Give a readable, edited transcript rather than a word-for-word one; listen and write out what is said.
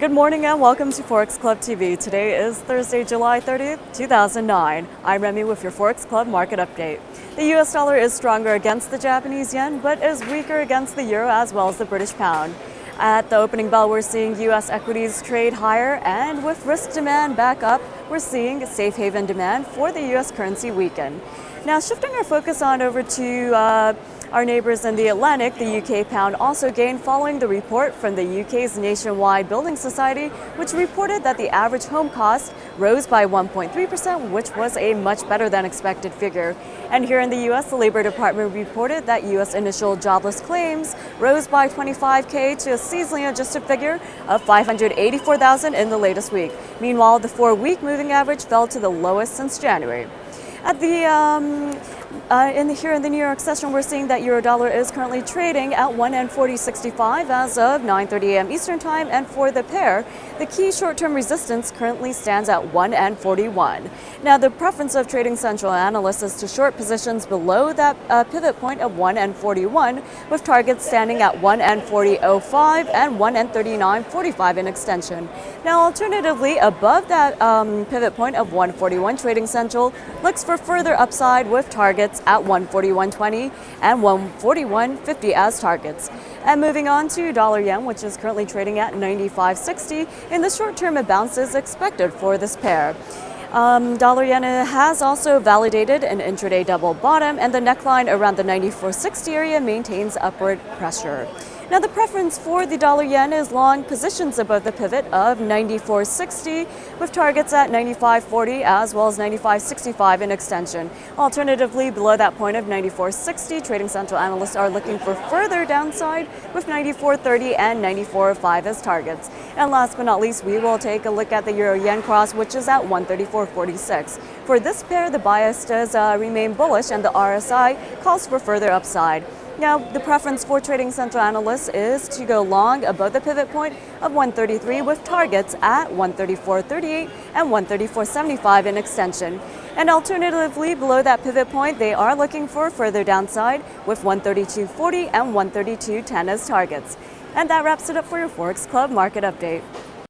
Good morning and welcome to Forex Club TV. Today is Thursday, July 30th, 2009. I'm Remi with your Forex Club market update. The US dollar is stronger against the Japanese yen, but is weaker against the euro as well as the British pound. At the opening bell, we're seeing US equities trade higher, and with risk demand back up, we're seeing safe haven demand for the US currency weaken. Now, shifting our focus on over to our neighbors in the Atlantic, the UK pound also gained following the report from the UK's Nationwide Building Society, which reported that the average home cost rose by 1.3%, which was a much better than expected figure. And here in the US, the Labor Department reported that US initial jobless claims rose by 25K to a seasonally adjusted figure of 584,000 in the latest week. Meanwhile, the 4-week moving average fell to the lowest since January. At the here in the New York session, we're seeing that euro-dollar is currently trading at 1.4065 as of 9:30 a.m. Eastern Time, and for the pair, the key short-term resistance currently stands at 1.41. Now, the preference of trading central analysts is to short positions below that pivot point of 1.41, with targets standing at 1.4005 and 1.3945 in extension. Now, alternatively, above that pivot point of 141, trading central looks for further upside with targets at 141.20 and 141.50 as targets. And moving on to dollar yen, which is currently trading at 95.60. In the short term, a bounce is expected for this pair. Dollar yen has also validated an intraday double bottom, and the neckline around the 94.60 area maintains upward pressure. Now, the preference for the dollar yen is long positions above the pivot of 94.60, with targets at 95.40 as well as 95.65 in extension. Alternatively, below that point of 94.60, trading central analysts are looking for further downside with 94.30 and 94.05 as targets. And last but not least, we will take a look at the euro-yen cross, which is at 134.46. For this pair, the bias does remain bullish, and the RSI calls for further upside. Now, the preference for trading central analysts is to go long above the pivot point of 133 with targets at 134.38 and 134.75 in extension. And alternatively, below that pivot point, they are looking for further downside with 132.40 and 132.10 as targets. And that wraps it up for your Forex Club market update.